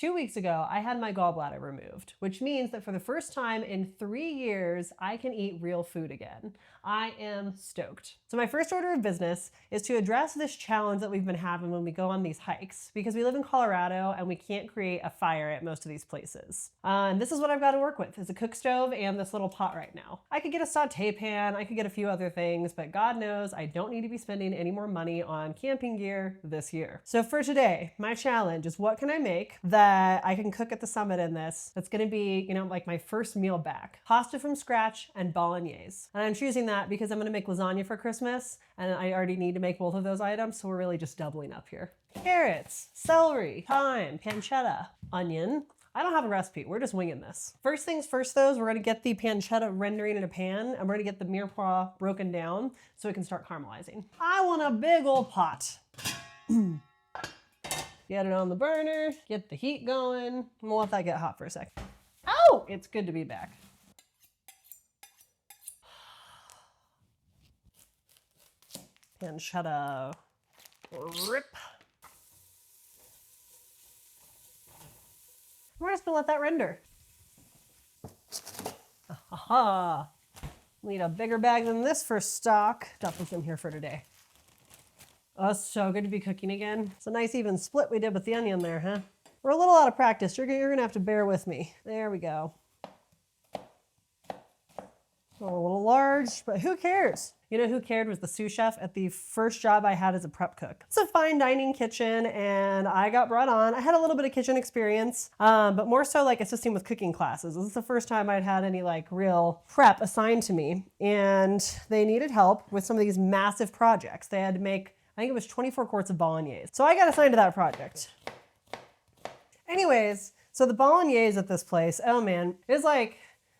2 weeks ago, I had my gallbladder removed, which means that for the first time in 3 years, I can eat real food again. I am stoked. So my first order of business is to address this challenge that we've been having when we go on these hikes, because we live in Colorado and we can't create a fire at most of these places. And this is what I've got to work with, is a cook stove and this little pot right now. I could get a saute pan, I could get a few other things, but God knows I don't need to be spending any more money on camping gear this year. So for today, my challenge is, what can I make that I can cook at the summit in this that's gonna be, like my first meal back? Pasta from scratch and Bolognese. And I'm choosing that because I'm gonna make lasagna for Christmas and I already need to make both of those items, so we're really just doubling up here. Carrots, celery, thyme, pancetta, onion. I don't have a recipe, we're just winging this. First things first though, is we're gonna get the pancetta rendering in a pan and we're gonna get the mirepoix broken down so it can start caramelizing. I want a big old pot. Get it on the burner, get the heat going, and we'll let that get hot for a sec. Oh, it's good to be back. Pancetta, rip. We're just gonna let that render. Aha! Need a bigger bag than this for stock. Stuff this in here for today. Oh, it's so good to be cooking again. It's a nice even split we did with the onion there, huh? We're a little out of practice. You're gonna have to bear with me. There we go. A little large, but who cares? You know who cared was the sous chef at the first job I had as a prep cook. It's a fine dining kitchen and I got brought on. I had a little bit of kitchen experience, but more so like assisting with cooking classes. This is the first time I'd had any like real prep assigned to me, and they needed help with some of these massive projects. They had to make, I think it was 24 quarts of Bolognese. So I got assigned to that project. Anyways, so the Bolognese at this place, oh man, is like,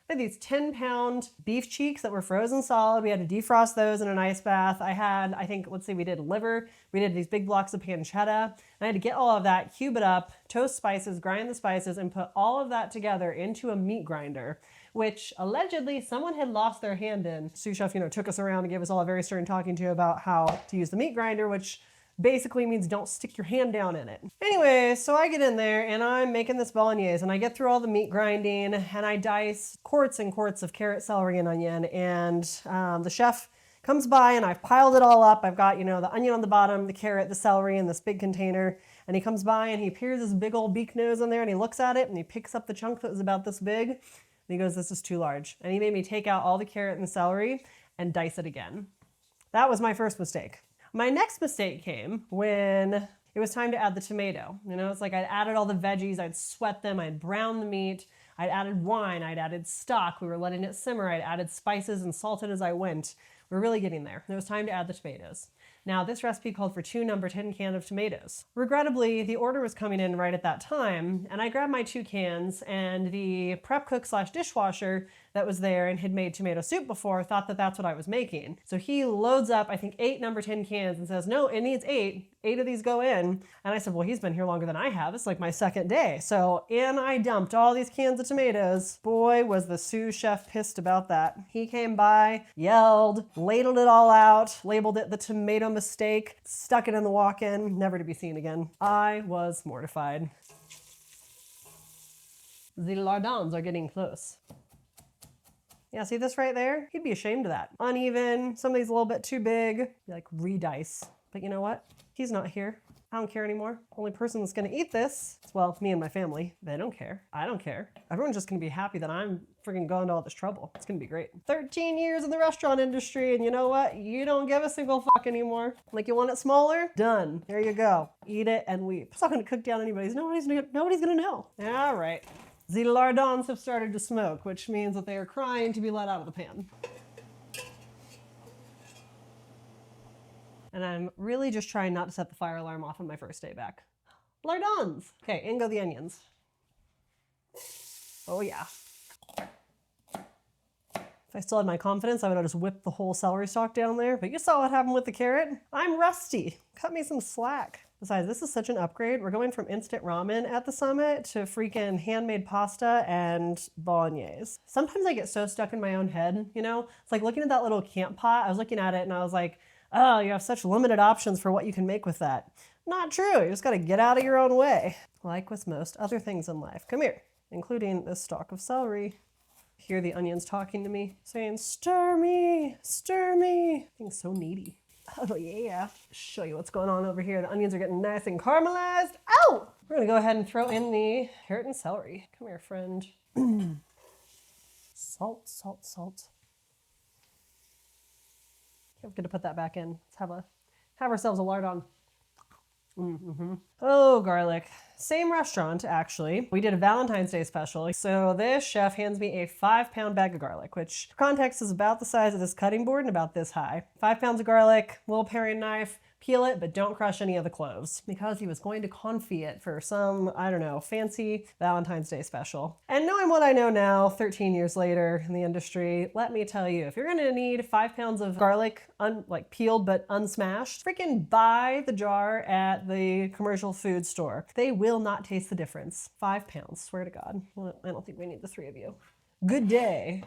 I had these 10-pound beef cheeks that were frozen solid. We had to defrost those in an ice bath. I had, let's see, we did liver. We did these big blocks of pancetta. And I had to get all of that, cube it up, toast spices, grind the spices, and put all of that together into a meat grinder, which allegedly someone had lost their hand in. Sous chef, took us around and gave us all a very stern talking to about how to use the meat grinder, which basically means don't stick your hand down in it. Anyway, so I get in there and I'm making this Bolognese and I get through all the meat grinding and I dice quarts and quarts of carrot, celery, and onion. And the chef comes by and I've piled it all up. I've got, the onion on the bottom, the carrot, the celery in this big container. And he comes by and he peers his big old beak nose in there and he looks at it and he picks up the chunk that was about this big. And he goes, "This is too large." And he made me take out all the carrot and celery and dice it again. That was my first mistake. My next mistake came when it was time to add the tomato. It's like I'd added all the veggies, I'd sweat them, I'd browned the meat, I'd added wine, I'd added stock, we were letting it simmer, I'd added spices and salted as I went. We're really getting there. It was time to add the tomatoes. Now, this recipe called for 2 number 10 cans of tomatoes. Regrettably, the order was coming in right at that time, and I grabbed my 2 cans, and the prep cook / dishwasher that was there and had made tomato soup before thought that that's what I was making. So he loads up, 8 number 10 cans and says, "No, it needs 8. 8 of these go in." And I said, "Well, he's been here longer than I have. It's like my second day." So in I dumped all these cans of tomatoes. Boy, was the sous chef pissed about that. He came by, yelled, ladled it all out, labeled it the tomato mistake, stuck it in the walk-in, never to be seen again. I was mortified. The lardons are getting close. Yeah, see this right there? He'd be ashamed of that. Uneven, some of these a little bit too big. Be like, redice. But you know what? He's not here. I don't care anymore. Only person that's gonna eat this, well, me and my family. They don't care. I don't care. Everyone's just gonna be happy that I'm freaking going to all this trouble. It's gonna be great. 13 years in the restaurant industry, and you know what? You don't give a single fuck anymore. Like, you want it smaller? Done. There you go. Eat it and weep. It's not gonna cook down anybody's. Nobody's gonna know. All right. The lardons have started to smoke, which means that they are crying to be let out of the pan. And I'm really just trying not to set the fire alarm off on my first day back. Lardons! Okay, in go the onions. Oh yeah. If I still had my confidence, I would have just whipped the whole celery stalk down there, but you saw what happened with the carrot. I'm rusty. Cut me some slack. Besides, this is such an upgrade. We're going from instant ramen at the summit to freaking handmade pasta and Bolognese. Sometimes I get so stuck in my own head, It's like looking at that little camp pot. I was looking at it and I was like, oh, you have such limited options for what you can make with that. Not true. You just gotta get out of your own way. Like with most other things in life. Come here, including this stalk of celery. Hear the onions talking to me, saying, stir me, stir me. Being so needy. Oh yeah. Show you what's going on over here. The onions are getting nice and caramelized. Oh! We're gonna go ahead and throw in the carrot and celery. Come here, friend. Salt, salt, salt. Can't forget to put that back in. Let's have ourselves a lardon. Oh, garlic. Same restaurant, actually. We did a Valentine's Day special. So this chef hands me a 5-pound bag of garlic, which for context is about the size of this cutting board and about this high. 5 pounds of garlic, little paring knife, peel it, but don't crush any of the cloves because he was going to confit it for some, I don't know, fancy Valentine's Day special. And knowing what I know now, 13 years later in the industry, let me tell you, if you're gonna need 5 pounds of garlic, like peeled but unsmashed, freaking buy the jar at the commercial food store. They will not taste the difference. 5 pounds, swear to God. Well, I don't think we need the 3 of you. Good day.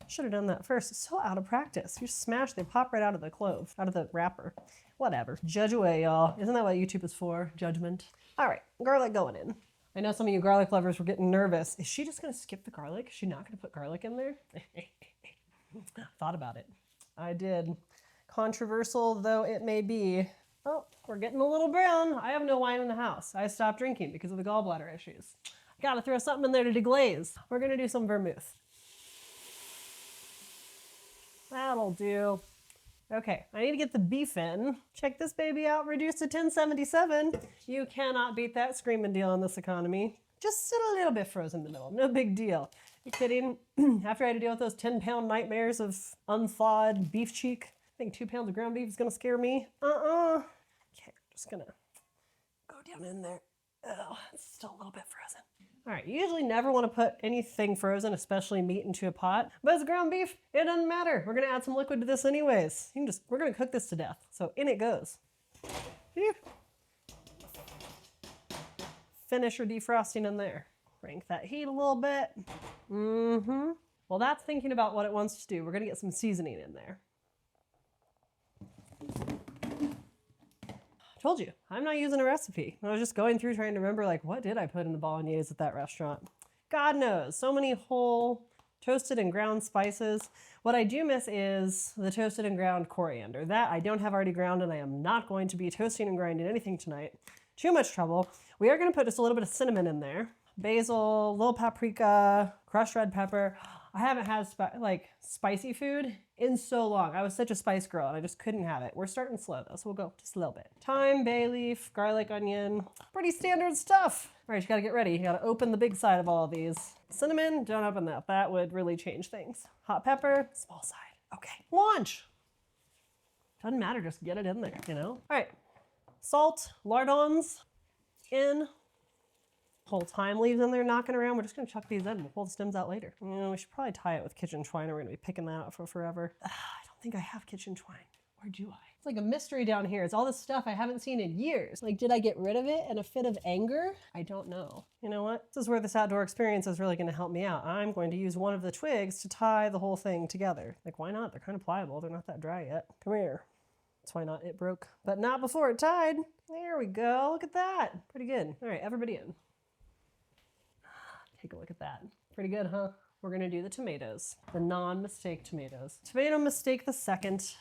Should have done that first. It's so out of practice. You smash, they pop right out of the clove, out of the wrapper. Whatever. Judge away, y'all. Isn't that what YouTube is for? Judgment. All right, garlic going in. I know some of you garlic lovers were getting nervous. Is she just gonna skip the garlic? Is she not gonna put garlic in there? Thought about it. I did. Controversial though it may be. Oh, we're getting a little brown. I have no wine in the house. I stopped drinking because of the gallbladder issues. Gotta throw something in there to deglaze. We're gonna do some vermouth. That'll do. Okay, I need to get the beef in. Check this baby out, reduced to 1077. You cannot beat that screaming deal in this economy. Just sit a little bit frozen in the middle, no big deal. You kidding? After I had to deal with those 10-pound nightmares of unthawed beef cheek, I think 2 pounds of ground beef is gonna scare me. Okay, just gonna go down in there. Oh, it's still a little bit frozen. All right, you usually never want to put anything frozen, especially meat, into a pot, but it's ground beef, it doesn't matter. We're gonna add some liquid to this anyways. We're gonna cook this to death, so in it goes. Phew. Finish your defrosting in there. Crank that heat a little bit. Well, that's thinking about what it wants to do. We're gonna get some seasoning in there. Told you, I'm not using a recipe. I was just going through trying to remember, like, what did I put in the Bolognese at that restaurant? God knows, so many whole toasted and ground spices. What I do miss is the toasted and ground coriander. That I don't have already ground, and I am not going to be toasting and grinding anything tonight. Too much trouble. We are gonna put just a little bit of cinnamon in there. Basil, little paprika, crushed red pepper. I haven't had spicy food in so long. I was such a spice girl and I just couldn't have it. We're starting slow though, so we'll go just a little bit. Thyme, bay leaf, garlic, onion, pretty standard stuff. All right, you gotta get ready. You gotta open the big side of all of these. Cinnamon, don't open that. That would really change things. Hot pepper, small side. Okay, launch. Doesn't matter, just get it in there, you know? All right, salt, lardons in. Whole thyme leaves in there knocking around. We're just gonna chuck these in. We'll pull the stems out later. You know, we should probably tie it with kitchen twine or we're gonna be picking that out for forever. I don't think I have kitchen twine. Or do I? It's like a mystery down here. It's all this stuff I haven't seen in years. Like, did I get rid of it in a fit of anger? I don't know. You know what? This is where this outdoor experience is really gonna help me out. I'm going to use one of the twigs to tie the whole thing together. Like, why not? They're kind of pliable. They're not that dry yet. Come here. That's why not. It broke. But not before it tied. There we go. Look at that. Pretty good. All right, everybody in. Take a look at that. Pretty good, huh? We're gonna do the tomatoes. The non-mistake tomatoes. Tomato mistake the second.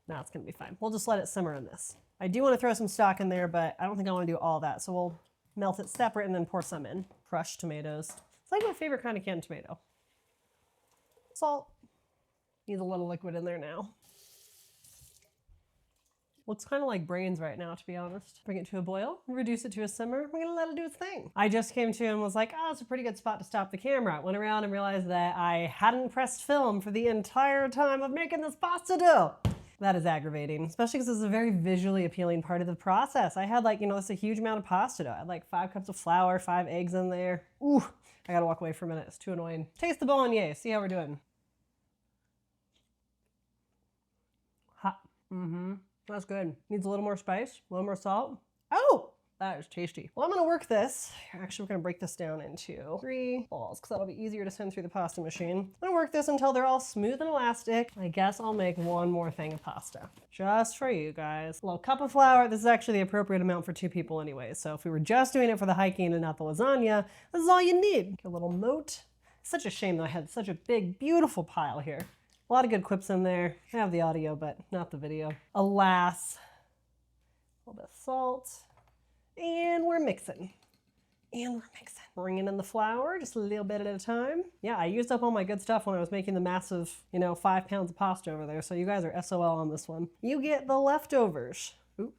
No, it's gonna be fine. We'll just let it simmer in this. I do wanna throw some stock in there, but I don't think I wanna do all that. So we'll melt it separate and then pour some in. Crushed tomatoes. It's like my favorite kind of canned tomato. Salt. Needs a little liquid in there now. Looks kind of like brains right now, to be honest. Bring it to a boil, reduce it to a simmer. We're gonna let it do its thing. I just came to and was like, oh, it's a pretty good spot to stop the camera. Went around and realized that I hadn't pressed film for the entire time of making this pasta dough. That is aggravating, especially because this is a very visually appealing part of the process. I had it's a huge amount of pasta dough. I had 5 cups of flour, 5 eggs in there. Ooh, I gotta walk away for a minute. It's too annoying. Taste the bolognese, see how we're doing. Hot. That's good. Needs a little more spice, a little more salt. Oh, That is tasty. Well, I'm gonna work this. Actually, we're gonna break this down into 3 balls because that'll be easier to send through the pasta machine. I'm gonna work this until they're all smooth and elastic. I guess I'll make one more thing of pasta. Just for you guys. A little cup of flour. This is actually the appropriate amount for 2 people anyway. So if we were just doing it for the hiking and not the lasagna, this is all you need. A little moat. Such a shame that I had such a big, beautiful pile here. A lot of good quips in there. I have the audio, but not the video. Alas. A little bit of salt. And we're mixing. Bringing in the flour just a little bit at a time. Yeah, I used up all my good stuff when I was making the massive, 5 pounds of pasta over there. So you guys are SOL on this one. You get the leftovers. Oop,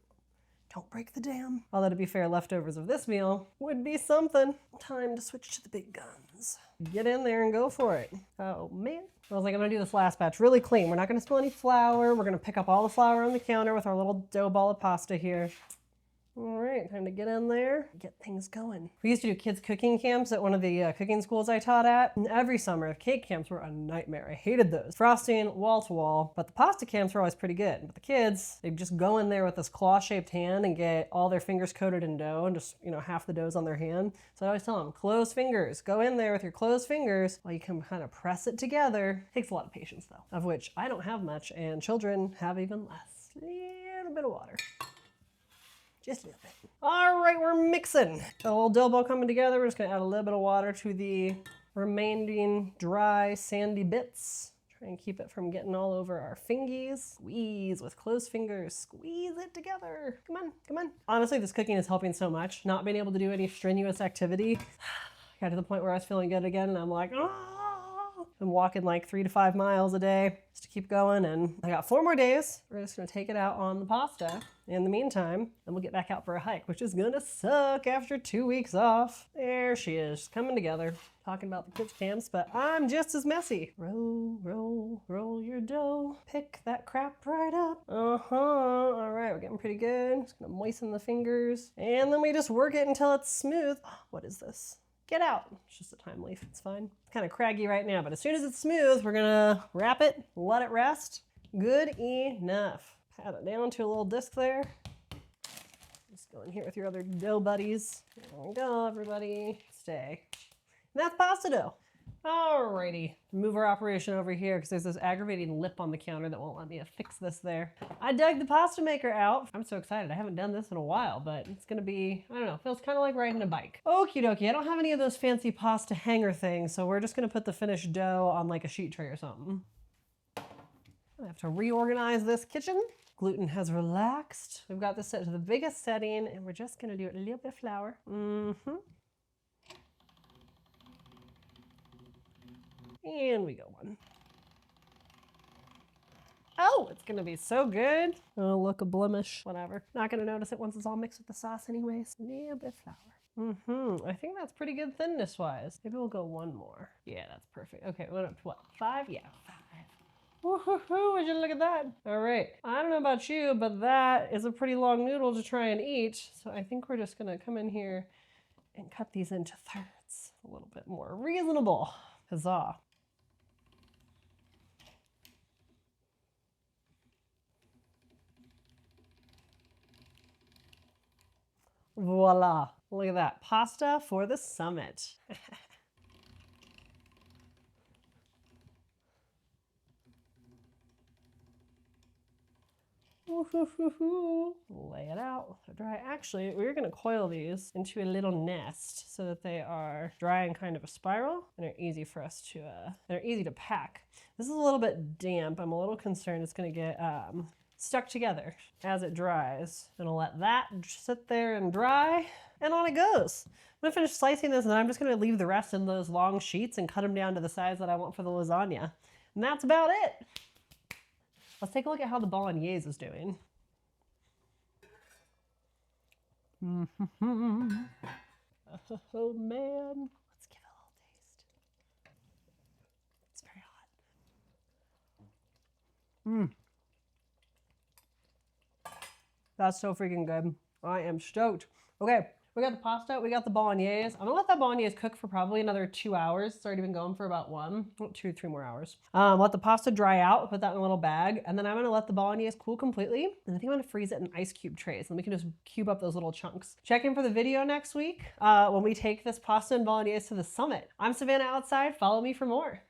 don't break the dam. Although to be fair, leftovers of this meal would be something. Time to switch to the big guns. Get in there and go for it. Oh man. I was like, I'm gonna do this last batch really clean. We're not gonna spill any flour. We're gonna pick up all the flour on the counter with our little dough ball of pasta here. All right, time to get in there, get things going. We used to do kids cooking camps at one of the cooking schools I taught at, and every summer cake camps were a nightmare. I hated those. Frosting, wall to wall, but the pasta camps were always pretty good. But the kids, they'd just go in there with this claw-shaped hand and get all their fingers coated in dough and just, half the dough's on their hand. So I always tell them, closed fingers. Go in there with your closed fingers while you can kind of press it together. Takes a lot of patience though, of which I don't have much, and children have even less. Little bit of water. Just a little bit. All right, we're mixing. Got a little dough ball coming together. We're just gonna add a little bit of water to the remaining dry, sandy bits. Try and keep it from getting all over our fingies. Squeeze with closed fingers. Squeeze it together. Come on, come on. Honestly, this cooking is helping so much. Not being able to do any strenuous activity. Got to the point where I was feeling good again, and I'm like, oh. I'm walking like 3 to 5 miles a day just to keep going, and I got 4 more days. We're just gonna take it out on the pasta in the meantime, and we'll get back out for a hike, which is gonna suck after 2 weeks off. There she is, coming together, talking about the kids' camps, but I'm just as messy. Roll, roll, roll your dough. Pick that crap right up. All right, we're getting pretty good. Just gonna moisten the fingers, and then we just work it until it's smooth. What is this? Get out. It's just a time leaf, it's fine. It's kind of craggy right now, but as soon as it's smooth, we're gonna wrap it, let it rest. Good enough. Pat it down to a little disc there. Just go in here with your other dough buddies. There we go, everybody. Stay. And that's pasta dough. Alrighty, move our operation over here because there's this aggravating lip on the counter that won't let me fix this there. I dug the pasta maker out. I'm so excited. I haven't done this in a while, but it's gonna be, I don't know, feels kind of like riding a bike. Okie dokie, I don't have any of those fancy pasta hanger things, so we're just gonna put the finished dough on like a sheet tray or something. I have to reorganize this kitchen. Gluten has relaxed. We've got this set to the biggest setting, and we're just gonna do a little bit of flour. And we go 1. Oh, it's gonna be so good. Oh, look, a blemish, whatever. Not gonna notice it once it's all mixed with the sauce anyways. A little bit of flour. I think that's pretty good thinness-wise. Maybe we'll go 1 more. Yeah, that's perfect. Okay, we went up to what, 5? Yeah, 5. Woohoo, would you look at that? All right, I don't know about you, but that is a pretty long noodle to try and eat. So I think we're just gonna come in here and cut these into thirds. A little bit more reasonable. Huzzah. Voila. Look at that. Pasta for the summit. Lay it out. They're dry. Actually, we're going to coil these into a little nest so that they are dry in kind of a spiral and are easy for us to, they're easy to pack. This is a little bit damp. I'm a little concerned it's going to get stuck together as it dries. I'm gonna let that sit there and dry, and on it goes. I'm gonna finish slicing this, and I'm just gonna leave the rest in those long sheets and cut them down to the size that I want for the lasagna. And that's about it. Let's take a look at how the Bolognese is doing. Oh man. Let's give it a little taste. It's very hot. That's so freaking good. I am stoked. Okay, We got the pasta, we got the bolognese. I'm gonna let that bolognese cook for probably another 2 hours. It's already been going for about 2 to 3 more hours. Let the pasta dry out, put that in a little bag, and then I'm gonna let the bolognese cool completely. And I think I'm gonna freeze it in ice cube trays, and we can just cube up those little chunks. Check in for the video next week when we take this pasta and bolognese to the summit. I'm Savannah Outside. Follow me for more.